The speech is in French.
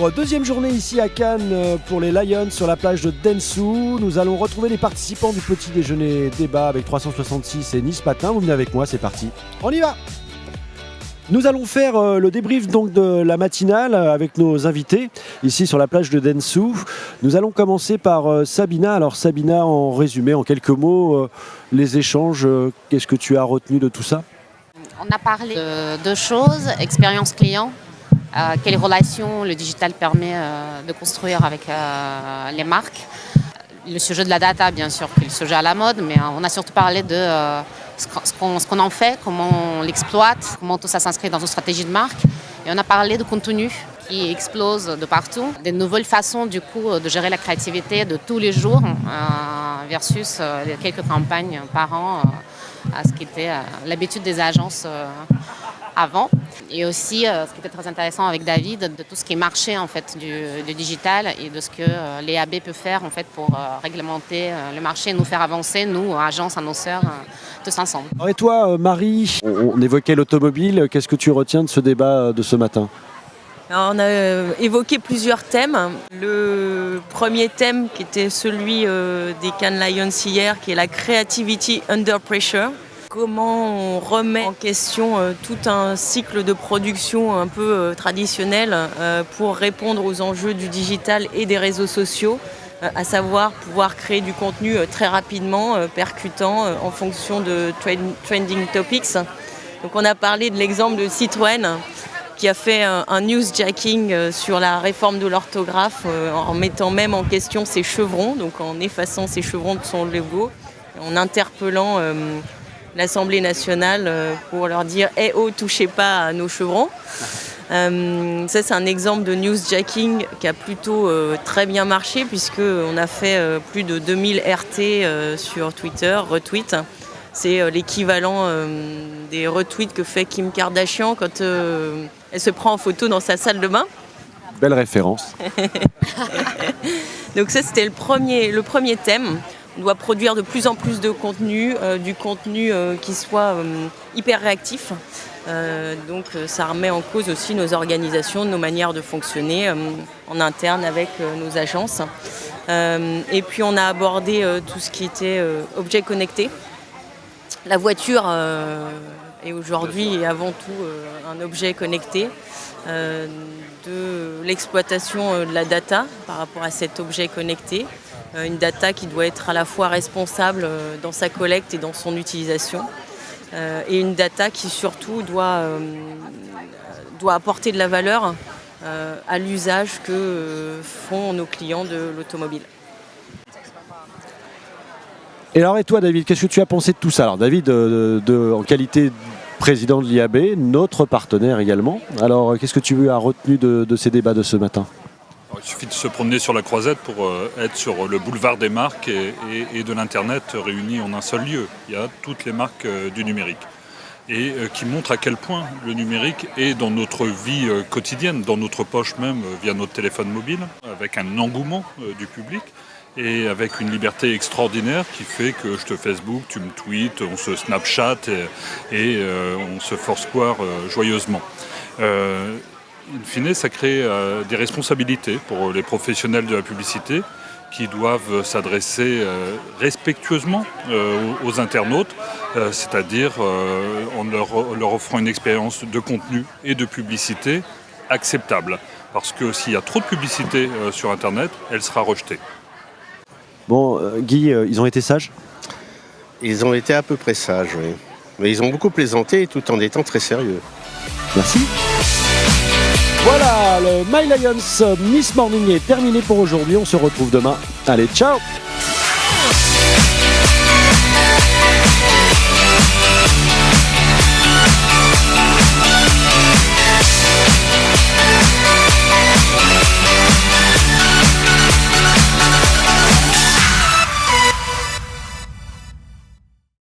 Alors, deuxième journée ici à Cannes pour les Lions sur la plage de Denzhou. Nous allons retrouver les participants du petit déjeuner débat avec 366 et Nice Matin. Vous venez avec moi, c'est parti. On y va! Nous allons faire le débrief donc de la matinale avec nos invités ici sur la plage de Denzhou. Nous allons commencer par Sabina. Alors Sabina, en résumé, en quelques mots, les échanges, qu'est-ce que tu as retenu de tout ça? On a parlé de deux choses, expérience client, quelles relations le digital permet de construire avec les marques. Le sujet de la data, bien sûr, qui est le sujet à la mode, mais on a surtout parlé de ce qu'on en fait, comment on l'exploite, comment tout ça s'inscrit dans une stratégie de marque. Et on a parlé de contenu qui explose de partout, des nouvelles façons du coup de gérer la créativité de tous les jours versus quelques campagnes par an, à ce qui était l'habitude des agences avant. Et aussi, ce qui était très intéressant avec David, de tout ce qui est marché en fait, du digital et de ce que les AB peuvent faire en fait, pour réglementer le marché et nous faire avancer, nous, agences, annonceurs, tous ensemble. Et toi, Marie, on évoquait l'automobile. Qu'est-ce que tu retiens de ce débat de ce matin? Alors, on a évoqué plusieurs thèmes. Le premier thème qui était celui des Cannes Lions hier, qui est la creativity under pressure. Comment on remet en question tout un cycle de production un peu traditionnel pour répondre aux enjeux du digital et des réseaux sociaux, à savoir pouvoir créer du contenu très rapidement, percutant en fonction de trending topics. Donc on a parlé de l'exemple de Citroën qui a fait un newsjacking sur la réforme de l'orthographe en mettant même en question ses chevrons, donc en effaçant ses chevrons de son logo, en interpellant l'Assemblée nationale pour leur dire « Eh oh, touchez pas à nos chevrons ». Ça, c'est un exemple de newsjacking qui a plutôt très bien marché puisqu'on a fait plus de 2000 RT sur Twitter, retweets. C'est l'équivalent des retweets que fait Kim Kardashian quand elle se prend en photo dans sa salle de bain. Belle référence. Donc ça, c'était le premier thème. On doit produire de plus en plus de contenu, du contenu qui soit hyper réactif. Donc ça remet en cause aussi nos organisations, nos manières de fonctionner en interne avec nos agences. Et puis on a abordé tout ce qui était objet connecté. La voiture est aujourd'hui et avant tout un objet connecté. De l'exploitation de la data par rapport à cet objet connecté. Une data qui doit être à la fois responsable dans sa collecte et dans son utilisation. Et une data qui surtout doit apporter de la valeur à l'usage que font nos clients de l'automobile. Et alors, et toi, David, qu'est-ce que tu as pensé de tout ça? Alors, David, en qualité de président de l'IAB, notre partenaire également. Alors, qu'est-ce que tu as retenu de ces débats de ce matin? Alors, il suffit de se promener sur la Croisette pour être sur le boulevard des marques et de l'Internet réunis en un seul lieu. Il y a toutes les marques du numérique. Et qui montrent à quel point le numérique est dans notre vie quotidienne, dans notre poche même, via notre téléphone mobile, avec un engouement du public. Et avec une liberté extraordinaire qui fait que je te Facebook, tu me tweets, on se Snapchat et on se Foursquare joyeusement. In fine, ça crée des responsabilités pour les professionnels de la publicité qui doivent s'adresser respectueusement aux internautes, c'est-à-dire en leur offrant une expérience de contenu et de publicité acceptable. Parce que s'il y a trop de publicité sur Internet, elle sera rejetée. Bon, Guy, ils ont été sages? Ils ont été à peu près sages, oui. Mais ils ont beaucoup plaisanté tout en étant très sérieux. Merci. Voilà, le My Lions Nice Morning est terminé pour aujourd'hui. On se retrouve demain. Allez, ciao!